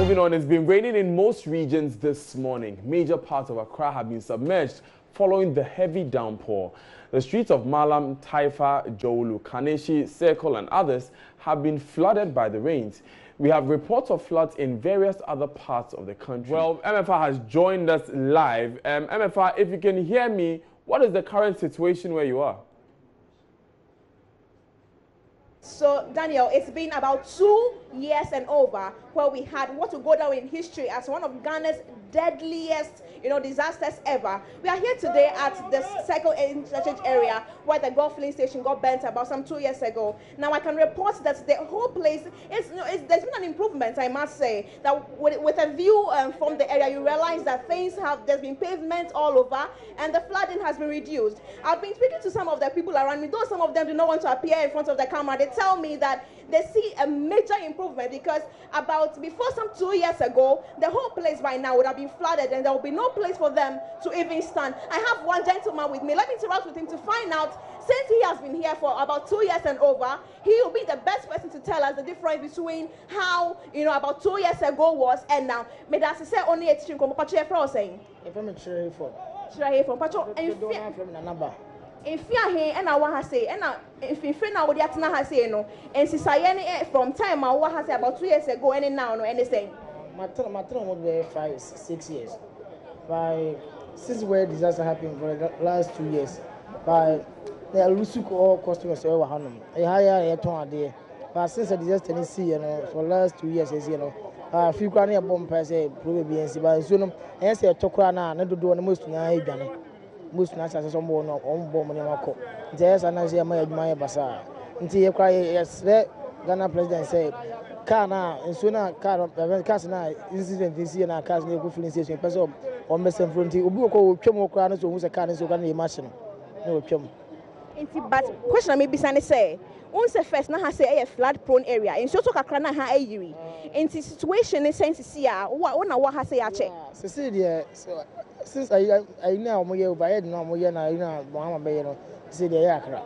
Moving on, it's been raining in most regions this morning. Major parts of Accra have been submerged following the heavy downpour. The streets of Malam, Taifa, Jowulu, Kaneshi, Circle and others have been flooded by the rains. We have reports of floods in various other parts of the country. Well, MFR has joined us live. MFR, if you can hear me, what is the current situation where you are? So, Daniel, it's been about 2 years and over where we had what will go down in history as one of Ghana's deadliest, disasters ever. We are here today at the Circle Interchange area where the Gulf Filling Station got burnt about some 2 years ago. Now, I can report that the whole place there's been an improvement, I must say. That with a view from the area, you realize that there's been pavement all over and the flooding has been reduced. I've been speaking to some of the people around me, though some of them do not want to appear in front of the camera. They tell me that they see a major improvement because before some 2 years ago, the whole place by now would have been flooded and there will be no place for them to even stand. I have one gentleman with me. Let me interact with him to find out, since he has been here for about 2 years and over, he will be the best person to tell us the difference between how, about 2 years ago was and now. May I say only a teaching from saying? If I'm a cherry for if you are here and I want to say, and if you friend now, what you say, no, and since I any from time I want to say about 2 years ago, and now, no, anything. My turn would be 5, 6 years. Since where disaster happened for the last 2 years, by the Lusuko all customers over Hanum, a higher day. But since the disaster in sea, for the last 2 years, a few cranny a bomb per se, probably and see by Sunum, and say a Tokrana, and to do the most in most nations on board on bomb and Mako. There's an idea my bazaar. Until you cry, yes, Ghana president said, Kana and sooner Casana incident this year, and a Casana good filling station, person on Messen Frontier, Ubuko, Chomo Cranos, who's a Canis, who can imagine. No, Chum. But question maybe say, once the first now has a flood prone area, and so to Kakrana ha a in the situation in sense see what has a check. Cecilia, so since I know my over no more, Mohammed Bayano, Cecilia Yakra.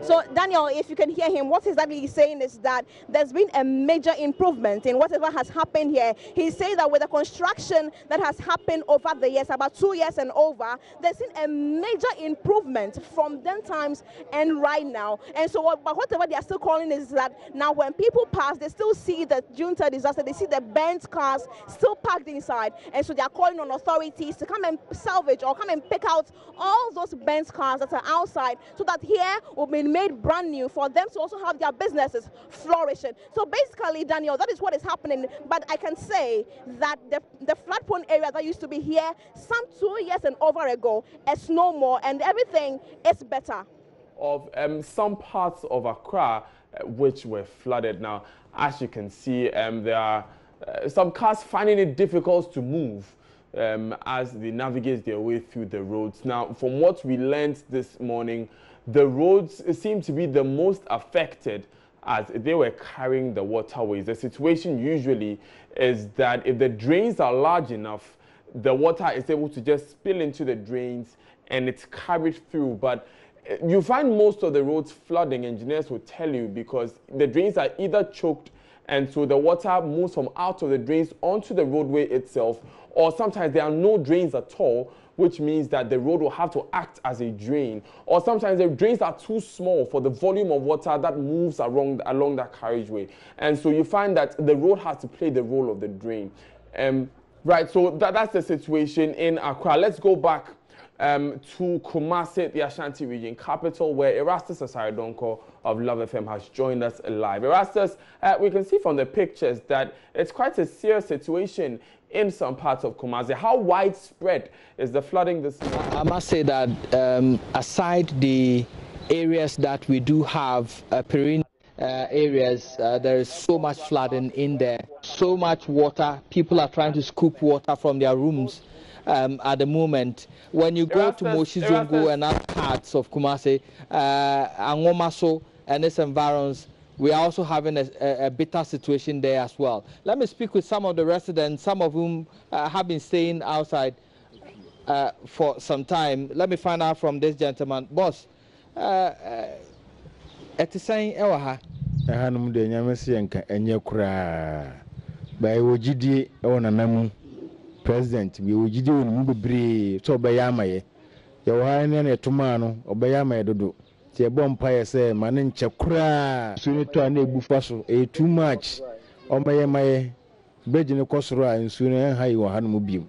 So, Daniel, if you can hear him, what exactly he's saying is that there's been a major improvement in whatever has happened here. He's saying that with the construction that has happened over the years, about 2 years and over, there's been a major improvement from then times and right now. And so, but whatever they are still calling is that now when people pass, they still see the Junta disaster, they see the burnt cars still parked inside. And so they are calling on authorities to come and salvage or come and pick out all those burnt cars that are outside so that here will be made brand new for them to also have their businesses flourishing. So basically, Daniel, that is what is happening. But I can say that the flood-prone area that used to be here some 2 years and over ago is no more, and everything is better. Of some parts of Accra which were flooded. Now, as you can see, there are some cars finding it difficult to move as they navigate their way through the roads. Now, from what we learned this morning, the roads seem to be the most affected as they were carrying the waterways. The situation usually is that if the drains are large enough, the water is able to just spill into the drains and it's carried through. But you find most of the roads flooding, engineers will tell you, because the drains are either choked and so the water moves from out of the drains onto the roadway itself, or sometimes there are no drains at all, which means that the road will have to act as a drain. Or sometimes the drains are too small for the volume of water that moves along that carriageway. And so you find that the road has to play the role of the drain. Right, so that's the situation in Accra. Let's go back to Kumasi, the Ashanti region capital, where Erastus Asaridonko of Love FM has joined us live. Erastus, we can see from the pictures that it's quite a serious situation in some parts of Kumasi. How widespread is the flooding this morning? I must say that aside the areas that we do have perennial areas, there is so much flooding in there, so much water. People are trying to scoop water from their rooms at the moment. When you go to Moshizongo and other parts of Kumasi, Angomaso and its environs, we are also having a bitter situation there as well. Let me speak with some of the residents, some of whom have been staying outside for some time. Let me find out from this gentleman. Boss, saying, By Ojidi on a namu president, we Ojidi on Mubri, so by Yamaye. Your Hine Tomano, or by Yamaye Dodo. The bonfire say, Manin Chakra, soon to a neighbor fossil, too much. Or my Bridging a Cosra and sooner high or Hanmobile.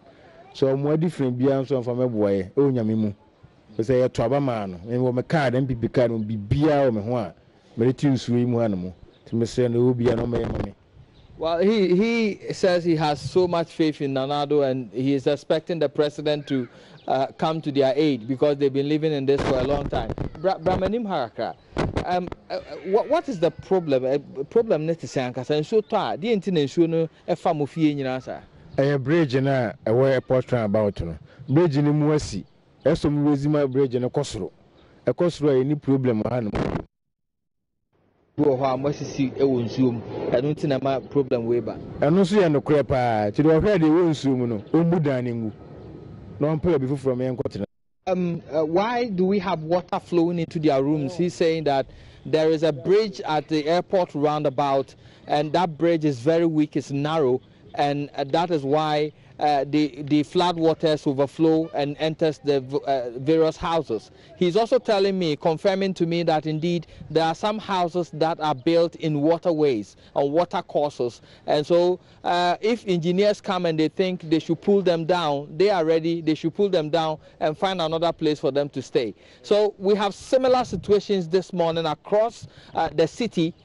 So more different beyond some from a boy, oh Yamimu. We say a Trabaman, and what my card and be card will be beer or me, but it is swim animal to me send will be no money. Well, he says he has so much faith in Nanado and he is expecting the president to come to their aid because they've been living in this for a long time. Brahmanim Haraka, what is the problem? Problem net is saying, and so far, the international FAMUFI in answer. A bridge and a airport about bridge in Mwesi, as some Wizima bridge and a Cosro. A Cosro, any problem, I don't think my problem way back. And also, no crepa to the already won't soon, no, Umbudaning. No, I'm probably before from young continent. Why do we have water flowing into their rooms? He's saying that there is a bridge at the airport roundabout, and that bridge is very weak, it's narrow, and that is why the flood waters overflow and enters the various houses. He's also telling me, confirming to me that indeed there are some houses that are built in waterways or water courses, and so if engineers come and they think they should pull them down, they are ready, they should pull them down and find another place for them to stay. So we have similar situations this morning across the city.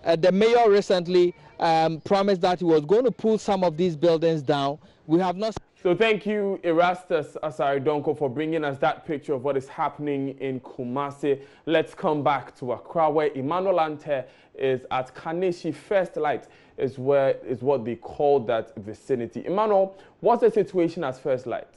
The mayor recently promised that he was going to pull some of these buildings down. We have not. So thank you, Erastus Asaridonko, for bringing us that picture of what is happening in Kumasi. Let's come back to Accra, where Emmanuel Ante is at Kaneshi First Light, is what they call that vicinity. Emmanuel, what's the situation at First Light?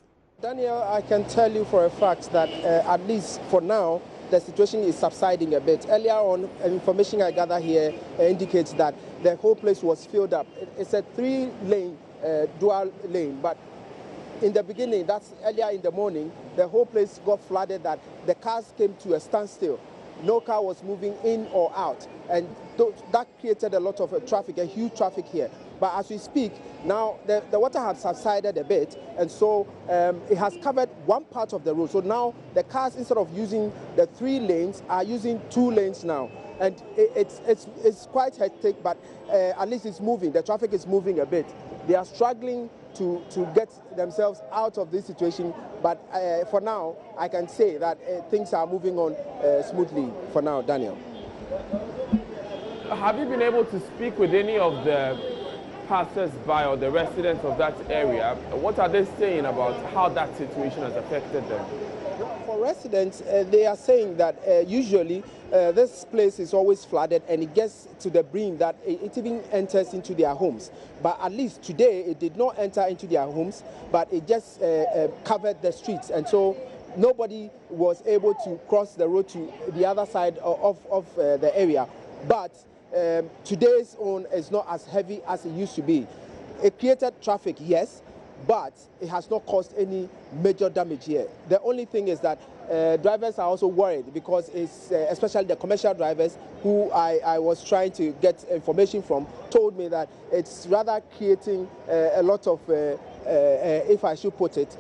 Daniel, I can tell you for a fact that at least for now, the situation is subsiding a bit. Earlier on, information I gather here indicates that the whole place was filled up. It's a 3-lane dual lane, but in the beginning, that's earlier in the morning, the whole place got flooded that the cars came to a standstill. No car was moving in or out, and that created a lot of traffic, a huge traffic here. But as we speak, now the water has subsided a bit, and so it has covered one part of the road. So now the cars, instead of using the 3 lanes, are using 2 lanes now. And it's quite hectic, but at least it's moving. The traffic is moving a bit. They are struggling to get themselves out of this situation, but for now, I can say that things are moving on smoothly for now, Daniel. Have you been able to speak with any of the passers-by or the residents of that area? What are they saying about how that situation has affected them? For residents, they are saying that usually this place is always flooded and it gets to the brim that it even enters into their homes. But at least today it did not enter into their homes, but it just covered the streets. And so nobody was able to cross the road to the other side of the area. But today's own is not as heavy as it used to be. It created traffic, yes, but it has not caused any major damage here. The only thing is that drivers are also worried because it's especially the commercial drivers who I was trying to get information from told me that it's rather creating a lot of, if I should put it,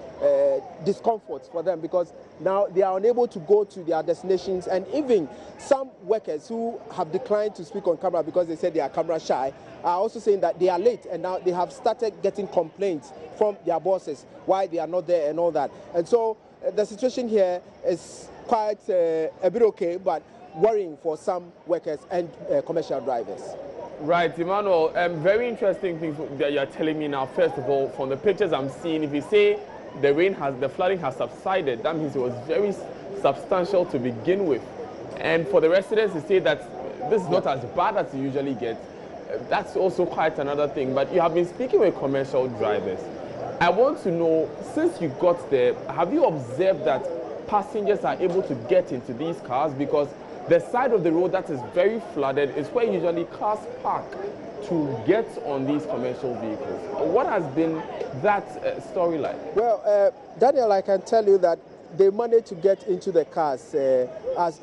discomfort for them because now they are unable to go to their destinations, and even some workers who have declined to speak on camera because they said they are camera shy are also saying that they are late, and now they have started getting complaints from their bosses why they are not there and all that. And so the situation here is quite a bit okay, but worrying for some workers and commercial drivers. Right, Emmanuel, very interesting things that you're telling me now. First of all, from the pictures I'm seeing, if you say the flooding has subsided, that means it was very substantial to begin with. And for the residents to say that this is not as bad as you usually get, that's also quite another thing. But you have been speaking with commercial drivers. I want to know, since you got there, have you observed that passengers are able to get into these cars? Because the side of the road that is very flooded is where usually cars park to get on these commercial vehicles. What has been that story like? Well, Daniel, I can tell you that they managed to get into the cars as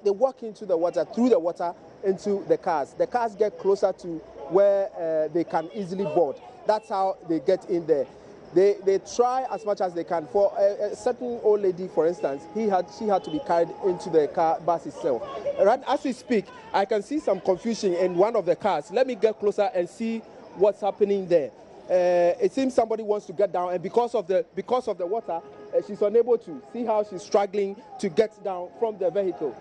they walk into the water, through the water, into the cars. The cars get closer to where they can easily board. That's how they get in there. They try as much as they can. For a certain old lady, for instance, she had to be carried into the car bus itself. Right as we speak, I can see some confusion in one of the cars. Let me get closer and see what's happening there. It seems somebody wants to get down, and because of the water, she's unable to. See how she's struggling to get down from the vehicle.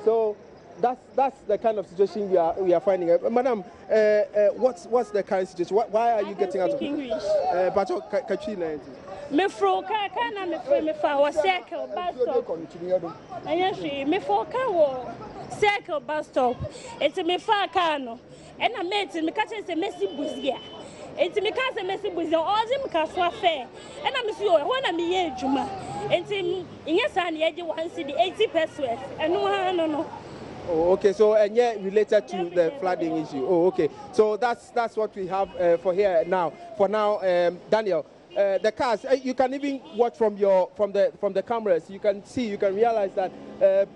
So that's the kind of situation we are finding. Madam, what's the current situation? Why are you getting out of English? Me fro ka na me fa wo circle bus stop. Ayeshi me fro ka wo circle bus stop. Eti me fa ka no. E na mate me ka che se mesi buzia. Enti me ka se mesi buzia ozi me ka so afa. E na me si o ho na me ye adwuma. Enti inye sa na ye je 180 pesos. Eno ha no. Oh, okay. So and yet related to the flooding issue. Oh, okay. So that's what we have for here now. For now, Daniel. The cars, you can even watch from the cameras. You can realize that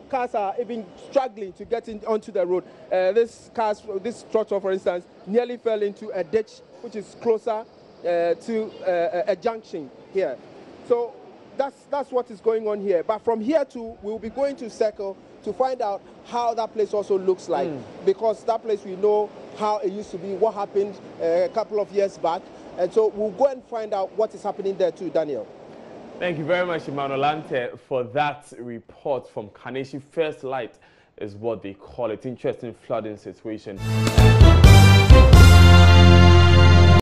cars are even struggling to get onto the road. This tractor, for instance, nearly fell into a ditch, which is closer to a junction here. So that's what is going on here. But from here we'll be going to Circle to find out how that place also looks like, because that place we know how it used to be, what happened a couple of years back. And so we'll go and find out what is happening there too, Daniel. Thank you very much, Emmanuel Lante, for that report from Carnation. First light is what they call it. Interesting flooding situation.